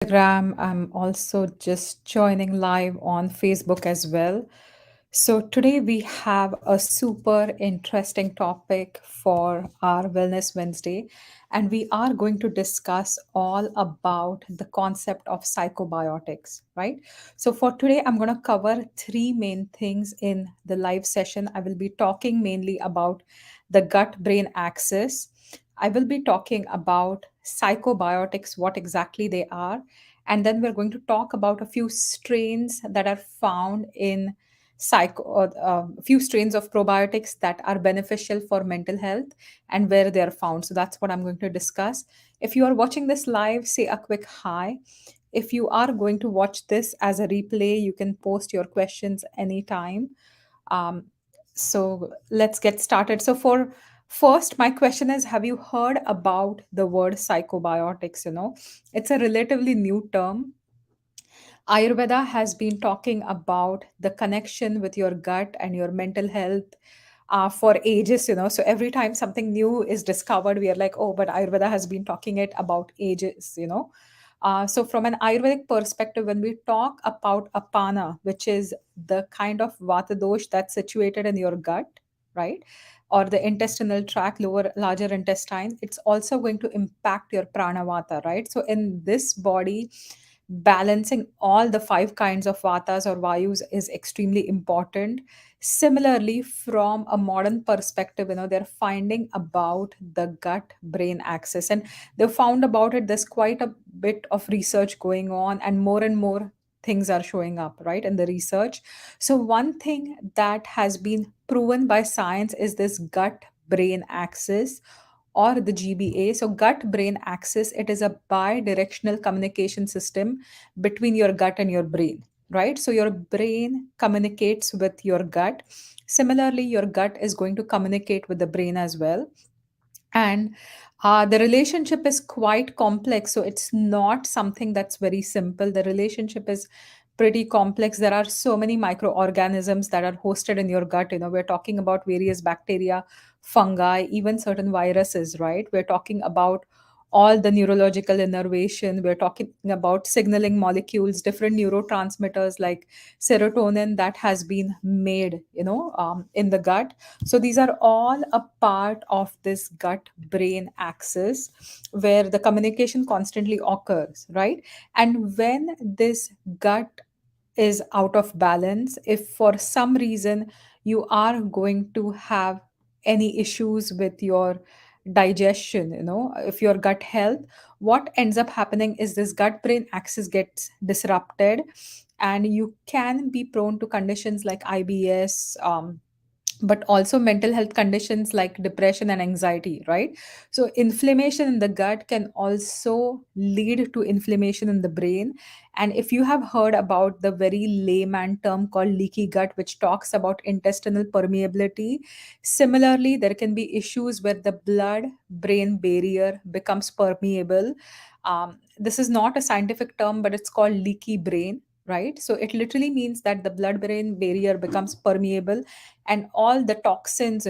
Instagram. I'm also just joining live on Facebook as well. So, today we have a super interesting topic for our Wellness Wednesday, and we are going to discuss all about the concept of psychobiotics, right? So, for today, I'm going to cover three main things in the live session. I will be talking mainly about the gut brain axis. I will be talking about psychobiotics, what exactly they are, and then we're going to talk about a few strains that are found in a few strains of probiotics that are beneficial for mental health and where they are found. So that's what I'm going to discuss. If you are watching this live, say a quick hi. If you are going to watch this as a replay, you can post your questions anytime. um, so let's get started. So for first, my question is, have you heard about the word psychobiotics? It's a relatively new term. Ayurveda has been talking about the connection with your gut and your mental health for ages. So every time something new is discovered, we are like, oh, but Ayurveda has been talking it about ages. So from an Ayurvedic perspective, when we talk about apana, which is the kind of vata dosh that's situated in your gut, right? Or the intestinal tract, lower, larger intestine, it's also going to impact your pranavata, right? So in this body, balancing all the five kinds of vatas or vayus is extremely important. Similarly, from a modern perspective, they're finding about the gut brain axis, and they've found about it. There's quite a bit of research going on, and more things are showing up, right, in the research. So, one thing that has been proven by science is this gut brain axis, or the GBA. So, gut brain axis, it is a bi-directional communication system between your gut and your brain, right? So, your brain communicates with your gut. Similarly, your gut is going to communicate with the brain as well. And the relationship is quite complex. So, it's not something that's very simple. The relationship is pretty complex. There are so many microorganisms that are hosted in your gut. We're talking about various bacteria, fungi, even certain viruses, right? We're talking about all the neurological innervation. We're talking about signaling molecules, different neurotransmitters like serotonin that has been made, in the gut. So these are all a part of this gut brain axis where the communication constantly occurs, right? And when this gut is out of balance, if for some reason you are going to have any issues with your digestion, if your gut health, what ends up happening is this gut brain axis gets disrupted, and you can be prone to conditions like IBS, but also mental health conditions like depression and anxiety, right? So inflammation in the gut can also lead to inflammation in the brain. And if you have heard about the very layman term called leaky gut, which talks about intestinal permeability, similarly there can be issues where the blood brain barrier becomes permeable. This is not a scientific term, but it's called leaky brain, right? So it literally means that the blood brain barrier becomes permeable, and all the toxins,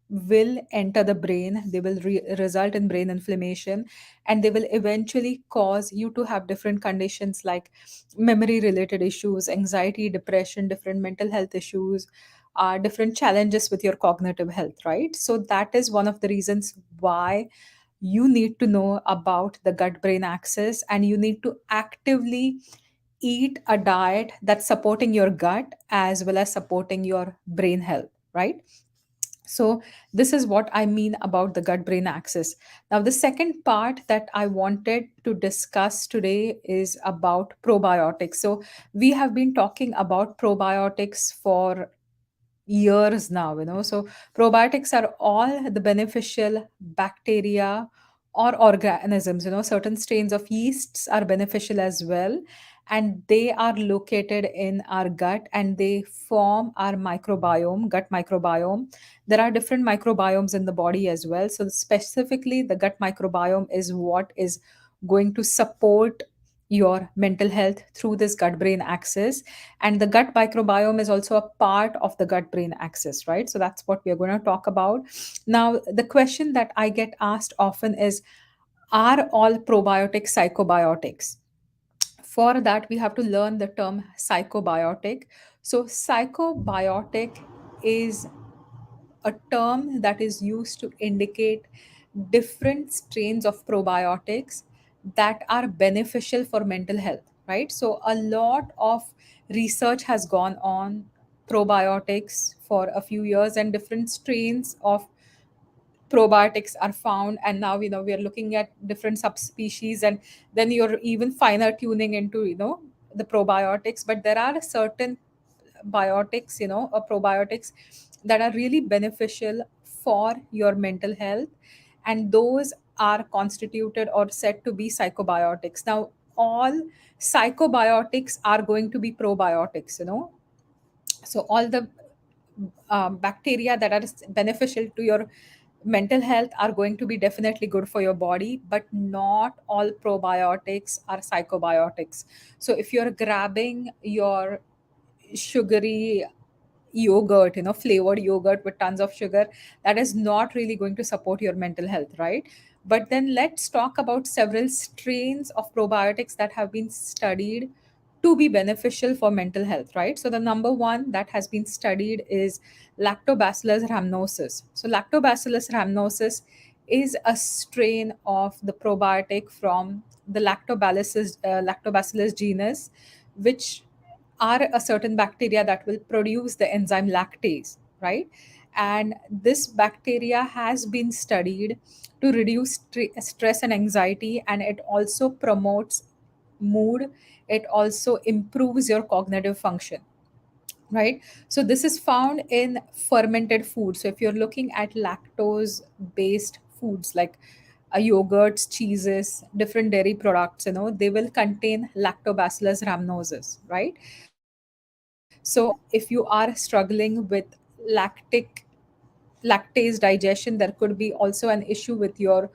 will enter the brain. They will result in brain inflammation, and they will eventually cause you to have different conditions like memory related issues, anxiety, depression, different mental health issues, different challenges with your cognitive health, right? So that is one of the reasons why you need to know about the gut brain axis, and you need to actively eat a diet that's supporting your gut as well as supporting your brain health, right? So, this is what I mean about the gut brain axis. Now, the second part that I wanted to discuss today is about probiotics. So, we have been talking about probiotics for years now. So probiotics are all the beneficial bacteria or organisms. Certain strains of yeasts are beneficial as well, and they are located in our gut, and they form our microbiome, gut microbiome. There are different microbiomes in the body as well. So specifically the gut microbiome is what is going to support your mental health through this gut brain axis. And the gut microbiome is also a part of the gut brain axis, right? So that's what we're going to talk about. Now, the question that I get asked often is, are all probiotics psychobiotics? For that, we have to learn the term psychobiotic. So psychobiotic is a term that is used to indicate different strains of probiotics that are beneficial for mental health, right? So a lot of research has gone on probiotics for a few years, and different strains of probiotics are found, and now we are looking at different subspecies, and then you're even finer tuning into the probiotics. But there are certain biotics, probiotics that are really beneficial for your mental health, and those are constituted or said to be psychobiotics. Now, all psychobiotics are going to be probiotics, so all the bacteria that are beneficial to your mental health are going to be definitely good for your body, but not all probiotics are psychobiotics. So if you're grabbing your sugary yogurt, flavored yogurt with tons of sugar, that is not really going to support your mental health, right? But then let's talk about several strains of probiotics that have been studied to be beneficial for mental health, right? So the number one that has been studied is Lactobacillus rhamnosus. So Lactobacillus rhamnosus is a strain of the probiotic from the Lactobacillus genus, which are a certain bacteria that will produce the enzyme lactase, right? And this bacteria has been studied to reduce stress and anxiety, and it also promotes mood. It also improves your cognitive function, right? So this is found in fermented food. So if you're looking at lactose based foods like yogurts, cheeses, different dairy products, they will contain Lactobacillus rhamnosus, right? So if you are struggling with lactic lactase digestion, there could be also an issue with your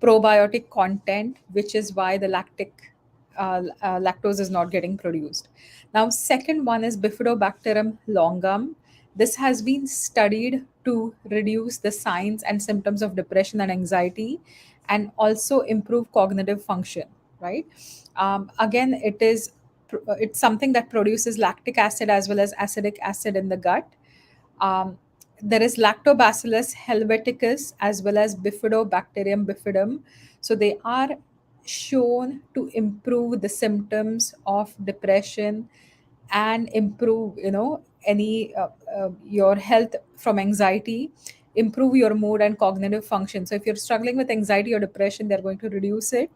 probiotic content, which is why the lactose is not getting produced. Now, second one is Bifidobacterium longum. This has been studied to reduce the signs and symptoms of depression and anxiety, and also improve cognitive function, right? Again, it's something that produces lactic acid as well as acidic acid in the gut. um, there is Lactobacillus helveticus as well as Bifidobacterium bifidum. So they are shown to improve the symptoms of depression and improve, any your health from anxiety, improve your mood and cognitive function. So if you're struggling with anxiety or depression, they're going to reduce it.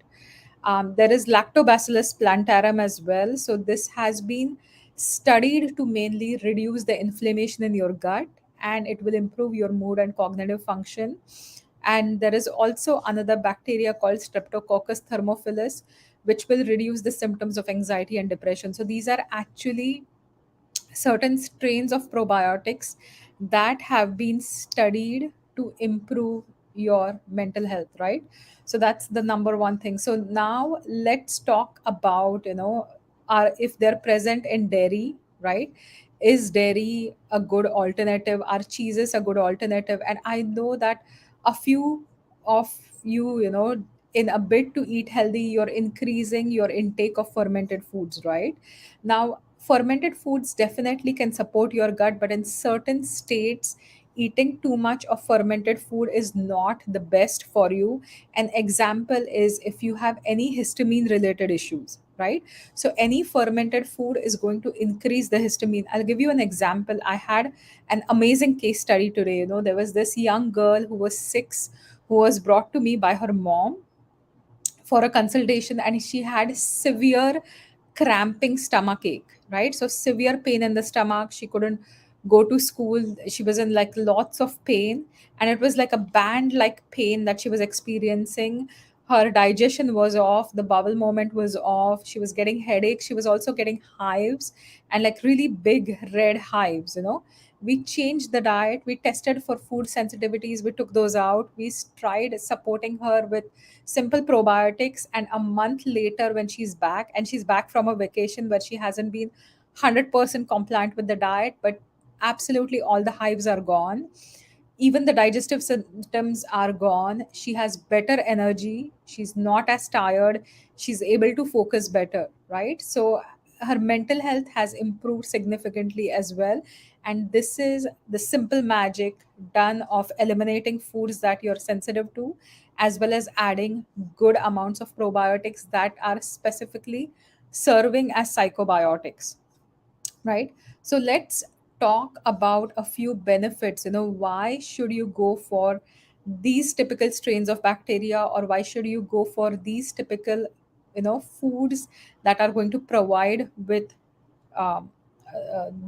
There is Lactobacillus plantarum as well. So this has been studied to mainly reduce the inflammation in your gut, and it will improve your mood and cognitive function. And there is also another bacteria called Streptococcus thermophilus, which will reduce the symptoms of anxiety and depression. So these are actually certain strains of probiotics that have been studied to improve your mental health, right? So that's the number one thing. So now let's talk about, are if they're present in dairy, right? Is dairy a good alternative? Are cheeses a good alternative? And I know that a few of you, in a bid to eat healthy, you're increasing your intake of fermented foods, right? Now, fermented foods definitely can support your gut, but in certain states, eating too much of fermented food is not the best for you. An example is if you have any histamine related issues, right? So, any fermented food is going to increase the histamine. I'll give you an example. I had an amazing case study today. There was this young girl who was 6 who was brought to me by her mom for a consultation, and she had severe cramping stomach ache, right? So severe pain in the stomach. She couldn't go to school. She was in like lots of pain, and it was like a band like pain that she was experiencing. Her digestion was off, the bowel movement was off, she was getting headaches, she was also getting hives, and like really big red hives. We changed the diet, we tested for food sensitivities, we took those out, we tried supporting her with simple probiotics, and a month later when she's back, and she's back from a vacation where she hasn't been 100% compliant with the diet, but absolutely all the hives are gone. Even the digestive symptoms are gone. She has better energy, she's not as tired, she's able to focus better, right? So her mental health has improved significantly as well. And this is the simple magic done of eliminating foods that you're sensitive to, as well as adding good amounts of probiotics that are specifically serving as psychobiotics, right? So let's talk about a few benefits. Why should you go for these typical strains of bacteria, or why should you go for these typical foods that are going to provide with um,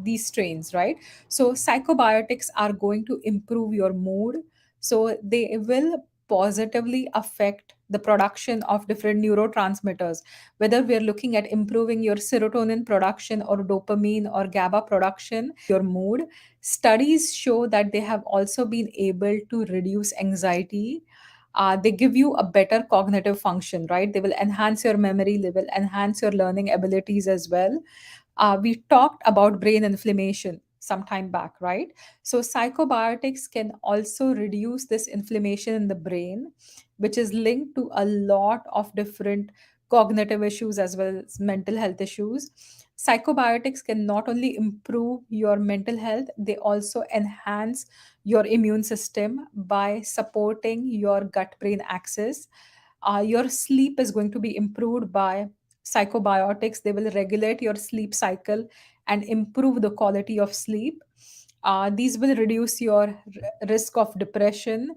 these strains, right? So psychobiotics are going to improve your mood. So they will positively affect the production of different neurotransmitters, whether we're looking at improving your serotonin production or dopamine or GABA production, your mood. Studies show that they have also been able to reduce anxiety. They give you a better cognitive function, right? They will enhance your memory, they will enhance your learning abilities as well. We talked about brain inflammation some time back, right? So, psychobiotics can also reduce this inflammation in the brain, which is linked to a lot of different cognitive issues as well as mental health issues. Psychobiotics can not only improve your mental health, they also enhance your immune system by supporting your gut brain axis. Your sleep is going to be improved by psychobiotics. They will regulate your sleep cycle and improve the quality of sleep. These will reduce your risk of depression.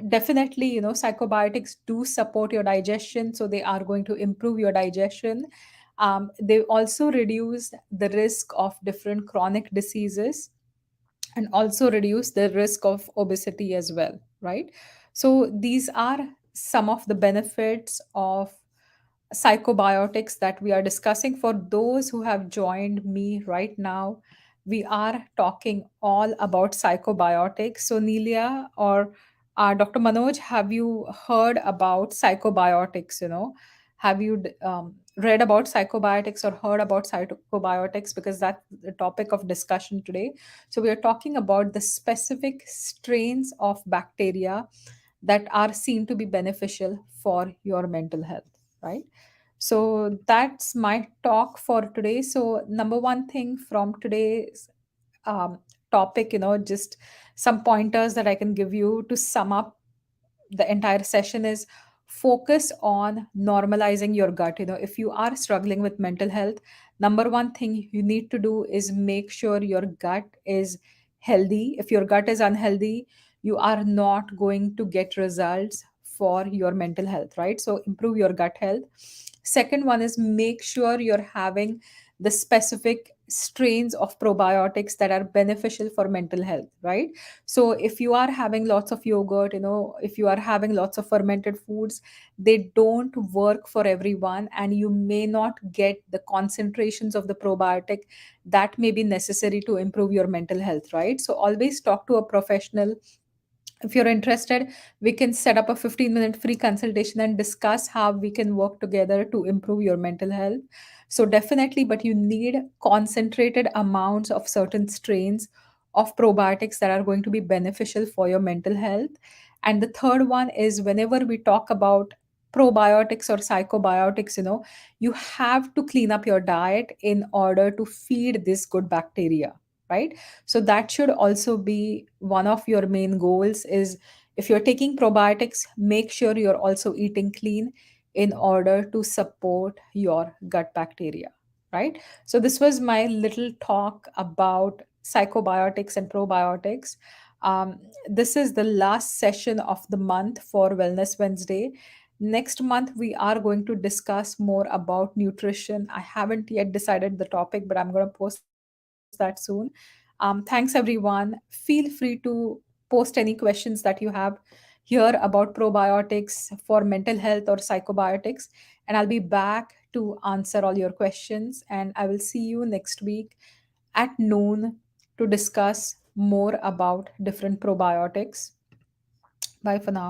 Definitely, psychobiotics do support your digestion, so they are going to improve your digestion. They also reduce the risk of different chronic diseases and also reduce the risk of obesity as well, right? So these are some of the benefits of psychobiotics that we are discussing. For those who have joined me right now, we are talking all about psychobiotics. So, Nelia or Dr. Manoj, have you heard about psychobiotics? Have you read about psychobiotics or heard about psychobiotics? Because that's the topic of discussion today. So, we are talking about the specific strains of bacteria that are seen to be beneficial for your mental health, right? So that's my talk for today. So, number one thing from today's topic, just some pointers that I can give you to sum up the entire session is focus on normalizing your gut. If you are struggling with mental health, number one thing you need to do is make sure your gut is healthy. If your gut is unhealthy, you are not going to get results for your mental health, right? So improve your gut health. Second one is make sure you're having the specific strains of probiotics that are beneficial for mental health, right? So if you are having lots of yogurt, if you are having lots of fermented foods, they don't work for everyone, and you may not get the concentrations of the probiotic that may be necessary to improve your mental health, right? So always talk to a professional. If you're interested, we can set up a 15-minute free consultation and discuss how we can work together to improve your mental health. So definitely, but you need concentrated amounts of certain strains of probiotics that are going to be beneficial for your mental health. And the third one is whenever we talk about probiotics or psychobiotics, you have to clean up your diet in order to feed this good bacteria, right? So that should also be one of your main goals. Is if you're taking probiotics, make sure you're also eating clean in order to support your gut bacteria, right? So this was my little talk about psychobiotics and probiotics. This is the last session of the month for Wellness Wednesday. Next month we are going to discuss more about nutrition. I haven't yet decided the topic, but I'm going to post that soon. Thanks, everyone. Feel free to post any questions that you have here about probiotics for mental health or psychobiotics, and I'll be back to answer all your questions. And I will see you next week at noon to discuss more about different probiotics. Bye for now.